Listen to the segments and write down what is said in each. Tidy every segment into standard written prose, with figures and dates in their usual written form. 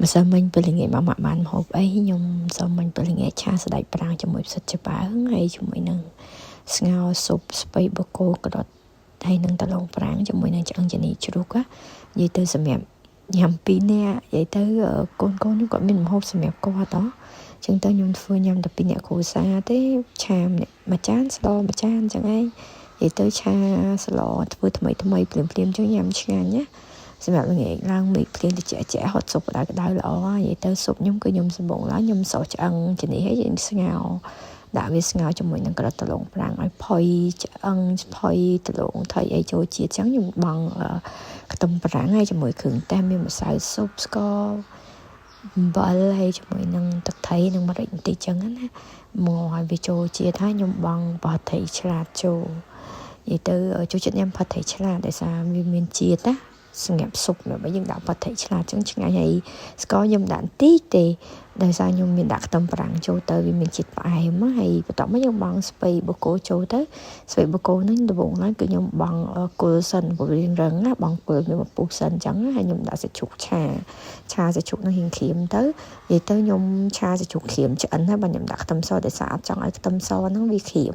ម្សិលមិញពេលល្ងាចមកបានហូបអីខ្ញុំសូមមិញពេលល្ងាចឆាស្ដេចប្រាំងជាមួយផ្សិតច្បាស់ហើយជាមួយនឹងស្ងោរស៊ុបស្ពៃបូកូក្ដុតហើយនឹងដលងប្រាំងជាមួយនឹងឆ្អឹងជំនីជ្រូកនិយាយទៅសម្រាប់ញ៉ាំ2នាក់និយាយទៅកូនខ្ញុំគាត់មានម្ហូបសម្រាប់គាត់ហ៎ចឹងទៅខ្ញុំធ្វើញ៉ាំតែ2នាក់គ្រួសារទេឆាមួយចានស្លមួយចានចឹងឯងនិយាយទៅឆាស្លធ្វើថ្មីភ្លាមចឹងញ៉ាំឆ្ងាញ់ណាសម្រាប់ល្ងាចឡើងមេឃភ្លៀងតិចហត់ស៊ុបក្តៅល្អនិយាយទៅស៊ុបខ្ញុំគឺខ្ញុំសម្បូរឡើងខ្ញុំសោះឆ្អឹងជំនីហើយខ្ញុំស្ងោរដាក់វាស្ងោរជាមួយនឹងក្រូចដលងប្រាំងឲ្យផុយឆ្អឹងផុយដលងថៃអីចូលជាតិចឹងខ្ញុំបង់ខ្ទឹមប្រាំងហើយជាមួយគ្រឿងទេសមានម្សៅស៊ុបស្ករអំបិលហើយជាមួយនឹងទឹកត្រីនិងម្រេចបន្តិចចឹងណាមកឲ្យវាចូលជាតិហើយខ្ញុំបង់បោះត្រីឆ្លាតចូលនិយាយទៅចូលចិត្តញ៉ាំផាត់ត្រីឆ្លាតដោយសារវាមានជាតិណាសម្រាប់ស៊ុបបើយើងដាក់ផាត់ត្រីឆ្លាតចឹងឆ្ងាញ់ហើយស្ករខ្ញុំដាក់តិចទេដោយសារខ្ញុំមានដាក់ខ្ទឹមប្រាំងចូលទៅវាមានជាតិផ្អែមហើយបន្ទាប់មកខ្ញុំបង់ស្ពៃបូកូចូលទៅស្ពៃបូកូហ្នឹងដំបូងឡើយគឺខ្ញុំបង់គល់សិនព្រោះវារឹងណាបង់គល់វាមកពុះសិនចឹងហើយខ្ញុំដាក់សាច់ជ្រូកឆាសាច់ជ្រូកហ្នឹងរៀងក្រៀមទៅនិយាយទៅខ្ញុំឆាសាច់ជ្រូកក្រៀមឆ្អិនហើយបើខ្ញុំដាក់ខ្ទឹមសដោយសារអត់ចង់ឲ្យខ្ទឹមសហ្នឹងវាក្រៀម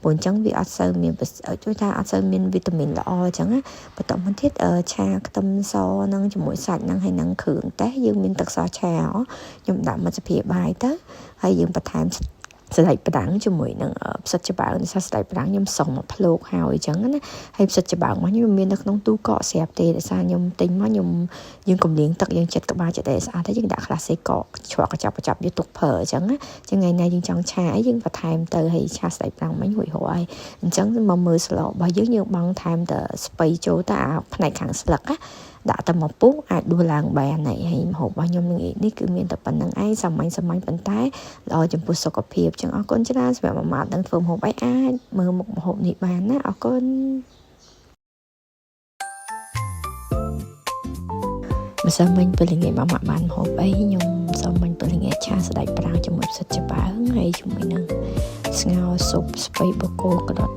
ព្រោះអញ្ចឹងវាអត់សូវមានជួយថាអត់សូវមានវីតាមីនល្អអញ្ចឹងណាបន្ទាប់មកទៀតឆាខ្ទឹមសហ្នឹងជាមួយសាច់ហ្នឹងហើយនឹងគ្រឿងទេសយើងមានទឹកសឆាខ្ញុំដាក់មកជាបាយទៅហើយយើងបន្ថែមស្ដេចប្រាំងជាមួយនឹងផ្សិតច្បាំងស្ដេចប្រាំងខ្ញុំសុំមកភ្លោកហើយអញ្ចឹងណាហើយផ្សិតច្បាំងមកខ្ញុំមាននៅក្នុងទូកកស្រាប់ទេដោយសារខ្ញុំទិញមកយើងកំលៀងទឹកយើងចិត្តក្បាលចិត្តតែស្អាតហើយយើងដាក់ខ្លះសេកកឆ្វក់កចាប់យកទុកភើអញ្ចឹងណាចឹងថ្ងៃណាយើងចង់ឆាអីយើងបន្ថែមទៅហើយឆាស្ដេចប្រាំងមិញរួចហើយអញ្ចឹងមកមើលស្លរបស់យើងបង់ថែមតែស្ពៃចូលទៅអាផ្នែកខាងស្លឹកណាដាក់តែមកពុះអាចដួសឡើងបានហើយម្ហូបរបស់ខ្ញុំនេះគឺមានតែប៉ុណ្្នឹងឯងសាមញ្ញប៉ុន្តែល្អចំពោះសុខភាពចឹងអរគុណច្រើនសម្រាប់ម៉ាក់ដឹងធ្វើម្ហូបអីអាចមើលមុខម្ហូបនេះបានណាអរគុណម្សិលមិញពេលល្ងាចមកបានម្ហូបអីខ្ញុំសូមមិញពេលល្ងាចឆាស្ដេចប្រាំងជាមួយផ្សិតច្បាស់ហើយជាមួយនឹងស្ងោរស៊ុបស្ពៃបូកូក្ដុត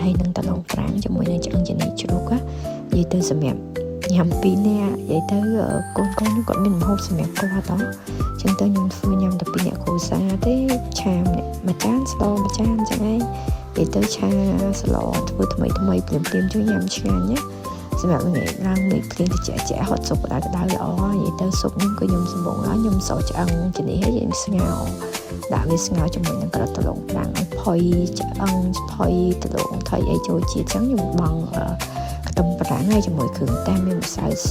ហើយនឹងដលងប្រាំងជាមួយនឹងឆ្អឹងជំនីជ្រូកនិយាយទៅសម្រាប់ញ៉ាំ2នាក់និយាយទៅកូនខ្ញុំគាត់មានម្ហូបសម្រាប់គាត់ហ៎ចឹងទៅខ្ញុំធ្វើញ៉ាំតែ2នាក់គ្រួសារទេឆាមួយចានស្លមួយចានចឹងឯងនិយាយទៅឆាស្លធ្វើថ្មីភ្លាមចឹងញ៉ាំឆ្ងាញ់ណាសម្រាប់ល្ងាចឡើងមេឃភ្លៀងតិចហត់ស៊ុបក្តៅល្អនិយាយទៅស៊ុបខ្ញុំគឺខ្ញុំសម្បូរឡើងខ្ញុំសោះឆ្អឹងជំនីហើយខ្ញុំស្ងោរដាក់វាស្ងោរជាមួយនឹងក្រូចដលងប្រាំងឲ្យផុយឆ្អឹងផុយដលងថៃអីចូលជាតិចឹងខ្ញុំបង់ខ្ទឹមប្រាំងហើយជាមួយគ្រឿងទេសមានម្សៅស៊ុប